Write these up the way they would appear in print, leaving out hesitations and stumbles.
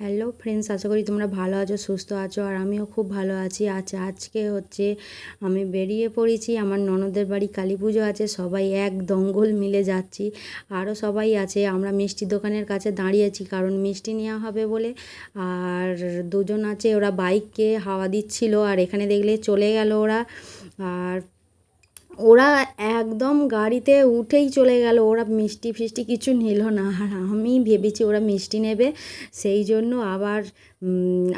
Hello friends, আশা করি তোমরা ভালো আছো, সুস্থ আছো। আর আমিও খুব ভালো আছি। আজকে হচ্ছে আমি বেরিয়ে পড়েছি। আমার ননদের বাড়ি কালী পুজো আছে, সবাই এক দঙ্গল মিলে যাচ্ছি। আরও সবাই আছে। আমরা মিষ্টি দোকানের কাছে দাঁড়িয়েছি কারণ মিষ্টি নেওয়া হবে বলে। আর দুজন আছে, ওরা বাইককে হাওয়া দিচ্ছিল, আর এখানে দেখলে চলে গেল ওরা। আর ওরা একদম গাড়িতে উঠেই চলে গেল, ওরা মিষ্টি ফিষ্টি কিছু নিল না। আর আমি ভেবেছি ওরা মিষ্টি নেবে, সেই জন্য আবার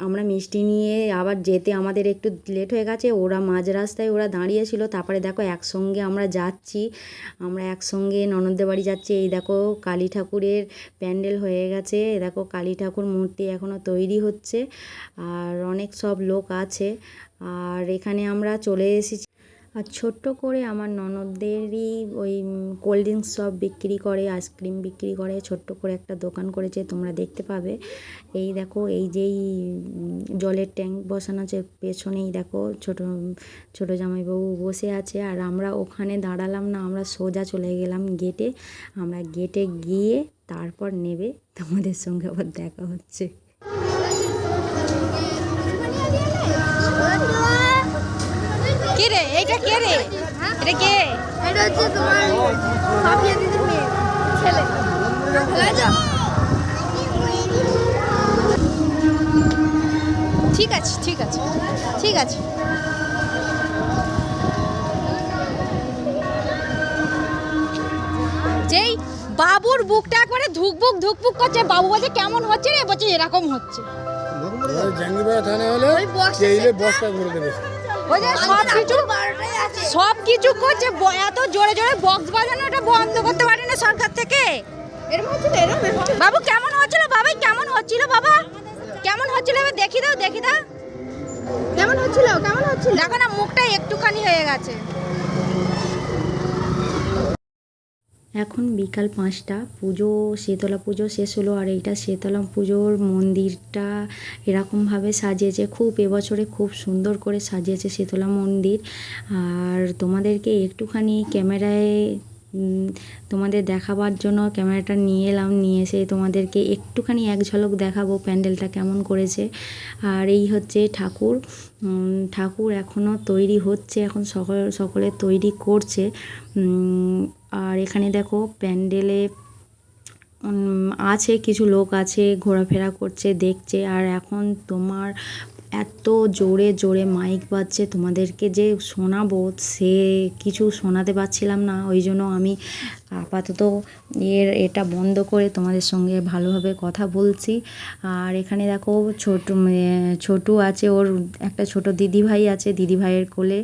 আমরা মিষ্টি নিয়ে আবার যেতে আমাদের একটু লেট হয়ে গেছে। ওরা মাঝ রাস্তায় ওরা দাঁড়িয়েছিল, তারপরে দেখো একসঙ্গে আমরা যাচ্ছি, আমরা একসঙ্গে ননদদের বাড়ি যাচ্ছি। এই দেখো কালী ঠাকুরের প্যান্ডেল হয়ে গেছে, দেখো কালী ঠাকুর মূর্তি এখনও তৈরি হচ্ছে, আর অনেক সব লোক আছে। আর এখানে আমরা চলে এসেছি। আর ছোট্ট করে আমার ননদদেরই ওই কোল্ড ড্রিঙ্কস সব বিক্রি করে, আইসক্রিম বিক্রি করে, ছোট্ট করে একটা দোকান করেছে, তোমরা দেখতে পাবে। এই দেখো, এই যেই জলের ট্যাঙ্ক বসানো আছে পেছনেই দেখো ছোট ছোট জামাইবাবু বসে আছে। আর আমরা ওখানে দাঁড়ালাম না, আমরা সোজা চলে গেলাম গেটে। আমরা গেটে গিয়ে তারপর নেবে তোমাদের সঙ্গে আবার দেখা হচ্ছে। কে রে এইটা? কে রে এটা? কে এটা? হচ্ছে তোমার ভাবিয়া দিদির মেয়ে ছেলে। ঠিক আছে ঠিক আছে ঠিক আছে। যেই বাবুর বুকটা একবারে ধুকবুক ধুকবুক করছে, বাবু বলছে কেমন হচ্ছে রে? বলছে এরকম হচ্ছে। জাঙ্গিপাড়া থানা হলে বস্তা ভরে দেবে। ওই যে সব কিছু করছে, এত জোরে জোরে বক্স বাজানো, এটা বন্ধ করতে পারে না সরকার থেকে। বাবু কেমন হচ্ছিল? বাবা কেমন হচ্ছিল? বাবা কেমন হচ্ছিল? এবার দেখি দাও দেখি দাও কেমন হচ্ছিল? কেমন হচ্ছিল? দেখো না, মুখটা একটুখানি হয়ে গেছে। এখন বিকাল 5টা, পুজো শীতলা পুজো শেষ হলো। আর এইটা শীতলা পুজোর মন্দিরটা এরকমভাবে সাজিয়েছে, খুব এবছরে খুব সুন্দর করে সাজিয়েছে শীতলা মন্দির। আর তোমাদেরকে একটুখানি ক্যামেরায় তোমাদের দেখাবার জন্য ক্যামেরাটা নিয়ে এলাম, নিয়ে এসে তোমাদেরকে একটুখানি এক ঝলক দেখাবো প্যান্ডেলটা কেমন করেছে। আর এই হচ্ছে ঠাকুর। ঠাকুর এখনও তৈরি হচ্ছে, এখন সকলে তৈরি করছে। আর এখানে দেখো প্যান্ডেলে আছে কিছু লোক আছে, ঘোরাফেরা করছে, দেখছে। আর এখন তোমার এত জোরে জোরে মাইক বাজছে, তোমাদেরকে যে শোনাবো সে কিছু শোনাতে পারছিলাম না, ওই জন্য আমি আপাতত এটা বন্ধ করে তোমাদের সঙ্গে ভালোভাবে কথা বলছি। আর এখানে দেখো ছোটু আছে, ওর একটা ছোট দিদিভাই আছে, দিদিভাইয়ের কোলে।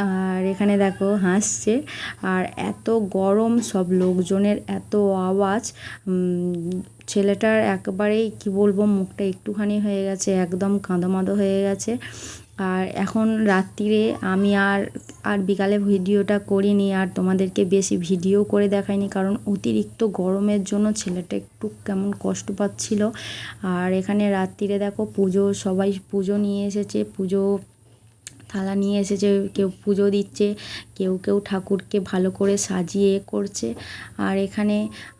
আর এখানে দেখো হাসছে। আর এত গরম, সব লোকজনের এত আওয়াজ, ছেলেটার একবারেই কি বলবো, মুখটা একটুখানি হয়ে গেছে, একদম কাঁদোমাদো হয়ে গেছে। আর এখন রাত্রিরে আমি আর বিকালে ভিডিওটা করিনি, আর তোমাদেরকে বেশি ভিডিও করে দেখাইনি, কারণ অতিরিক্ত গরমের জন্য ছেলেটা একটু কেমন কষ্ট পাচ্ছিল। আর এখানে রাত্রিরে দেখো পুজো, সবাই পুজো নিয়ে এসেছে, পুজো থালা নিয়ে এসেছে, কেউ পুজো দিচ্ছে, কেউ কেউ ঠাকুরকে ভালো করে সাজিয়ে করছে। আর এখানে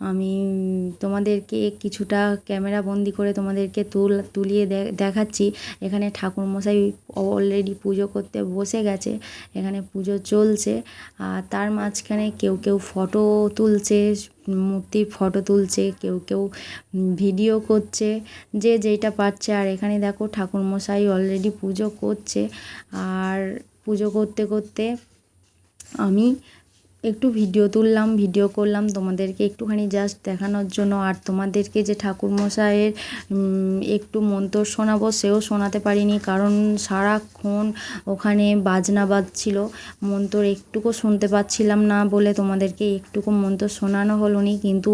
আমি তোমাদেরকে কিছুটা ক্যামেরা বন্দি করে তোমাদেরকে তুলিয়ে দেখাচ্ছি। এখানে ঠাকুরমশাই অলরেডি পুজো করতে বসে গেছে, এখানে পুজো চলছে। আর তার মাঝখানে কেউ কেউ ফটো তুলছে, মূর্তির ফটো তুলছে, কেউ কেউ ভিডিও করছে, যে যেইটা পাচ্ছে। আর এখানে দেখো ঠাকুরমশাই অলরেডি পুজো করছে। আর পুজো করতে করতে আমি একটু ভিডিও তুললাম, ভিডিও করলাম তোমাদেরকে একটুখানি জাস্ট দেখানোর জন্য। আর তোমাদেরকে যে ঠাকুরমশাইয়ের একটু মন্ত্র শোনাবো সেও শোনাতে পারিনি, কারণ সারাক্ষণ ওখানে বাজনা বাজছিল, মন্ত্র একটুকু শুনতে পাচ্ছিলাম না বলে তোমাদেরকে একটুকু মন্ত্র শোনানো হলো নি। কিন্তু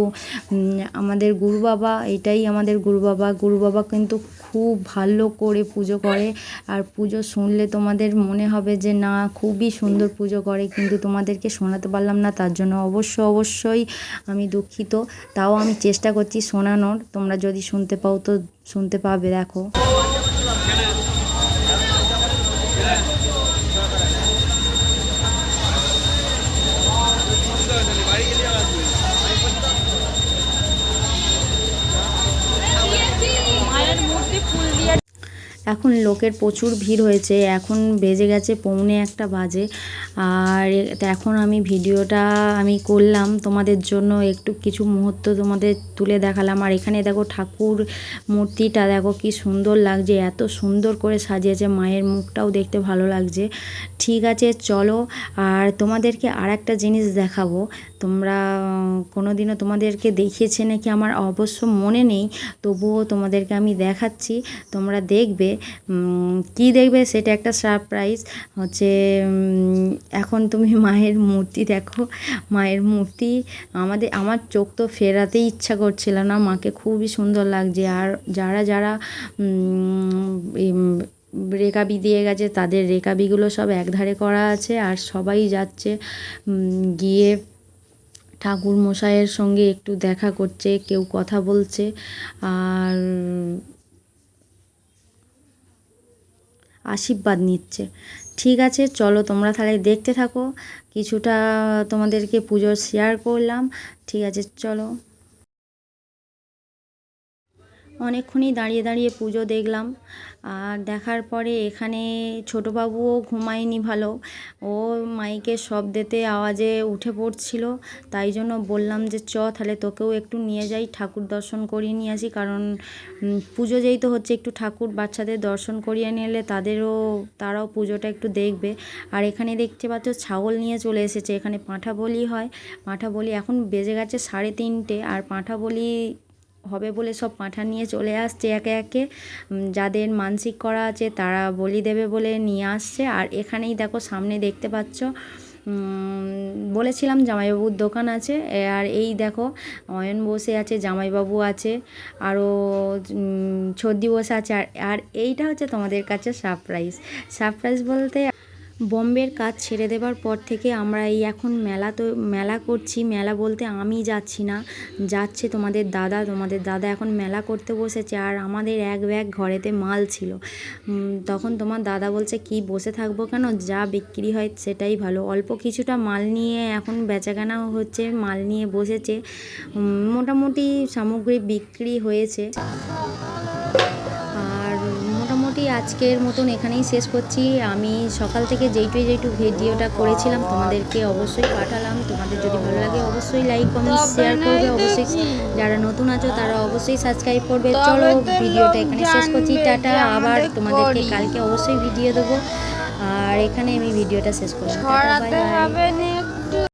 আমাদের গুরু বাবা, এটাই আমাদের গুরু বাবা কিন্তু খুব ভালো করে পুজো করে। আর পুজো শুনলে তোমাদের মনে হবে যে না, খুবই সুন্দর পুজো করে, কিন্তু তোমাদেরকে শোনাতে পারলাম না, তার জন্য অবশ্যই আমি দুঃখিত। তাও আমি চেষ্টা করছি শোনানোর, তোমরা যদি শুনতে পাও তো শুনতে পাবে। দেখো এখন লোকের প্রচুর ভিড় হয়েছে, এখন বেজে গেছে 1:45 বাজে। আর এখন আমি ভিডিওটা করলাম তোমাদের জন্য, একটু কিছু মুহূর্ত তোমাদের তুলে দেখালাম। আর এখানে দেখো ঠাকুর মূর্তিটা দেখো কি সুন্দর লাগছে, এত সুন্দর করে সাজিয়েছে, মায়ের মুখটাও দেখতে ভালো লাগছে। ঠিক আছে চলো, আর তোমাদেরকে আর একটা জিনিস দেখাবো। তোমরা কোনোদিনও তোমাদেরকে দেখিয়েছে নাকি আমার অবশ্য মনে নেই, তবুও তোমাদেরকে আমি দেখাচ্ছি, তোমরা দেখবে। কি দেখবে সেটা একটা সারপ্রাইজ হচ্ছে। এখন তুমি মায়ের মূর্তি দেখো, মায়ের মূর্তি আমার চোখ তো ফেরাতেই ইচ্ছা করছিল না, মাকে খুবই সুন্দর লাগছে। আর যারা যারা রেকাবি দিয়ে গেছে তাদের রেকাবিগুলো সব একধারে করা আছে, আর সবাই যাচ্ছে গিয়ে ঠাকুর মশাইয়ের সঙ্গে একটু দেখা করছে, কেউ কথা বলছে আর আশীর্বাদ নিচ্ছে। ঠিক আছে চলো, তোমরা তাহলে দেখতে থাকো, কিছুটা তোমাদেরকে পুজোর শেয়ার করলাম। ঠিক আছে চলো। অনেকক্ষণই দাঁড়িয়ে দাঁড়িয়ে পুজো দেখলাম, আর দেখার পরে এখানে ছোটোবাবুও ঘুমায়নি ভালো, ও মাইকের শব্দেতে আওয়াজে উঠে পড়ছিল, তাই জন্য বললাম যে তাহলে তোকেও একটু নিয়ে যাই, ঠাকুর দর্শন করিয়ে নিয়ে আসি। কারণ পুজো যেই তো হচ্ছে, একটু ঠাকুর বাচ্চাদের দর্শন করিয়ে নিলে তারাও পুজোটা একটু দেখবে। আর এখানে দেখতে পাচ্ছ ছাগল নিয়ে চলে এসেছে, এখানে পাঁঠা বলি হয়। পাঁঠা বলি এখন বেজে গেছে 3:30, আর পাঁঠা বলি হবে বলে সব পাঁঠা নিয়ে চলে আসছে একে একে। যাদের মানসিক করা আছে তারা বলি দেবে বলে নিয়ে আসছে। আর এখানেই দেখো সামনে দেখতে পাচ্ছ, বলেছিলাম জামাইবাবুর দোকান আছে। আর এই দেখো অয়ন বসে আছে, জামাইবাবু আছে, আরও ছর্দি বসে আছে। আর এইটা হচ্ছে তোমাদের কাছে সারপ্রাইজ বলতে, বম্বের কাজ ছেড়ে দেবার পর থেকে আমরা এই এখন মেলা করছি। মেলা বলতে আমি যাচ্ছি না, যাচ্ছে তোমাদের দাদা এখন মেলা করতে বসেছে। আর আমাদের এক ব্যাগ ঘরেতে মাল ছিল, তখন তোমার দাদা বলছে কি বসে থাকবো কেন, যা বিক্রি হয় সেটাই ভালো। অল্প কিছুটা মাল নিয়ে এখন বেচাকেনা হচ্ছে, মাল নিয়ে বসেছে, মোটামুটি সামগ্রী বিক্রি হয়েছে। আজকের মতন এখানেই শেষ করছি। আমি সকাল থেকে যেইটু ভিডিওটা করেছিলাম তোমাদেরকে অবশ্যই পাঠালাম। তোমাদের যদি ভালো লাগে অবশ্যই লাইক কমেন্ট শেয়ার করবে, অবশ্যই যারা নতুন আছো তারা অবশ্যই সাবস্ক্রাইব করবে। চলো ভিডিওটা এখানে শেষ করছি, টাটা। আবার তোমাদেরকে কালকে অবশ্যই ভিডিও দেবো। আর এখানে আমি ভিডিওটা শেষ করলাম, টাটা, বাই বাই।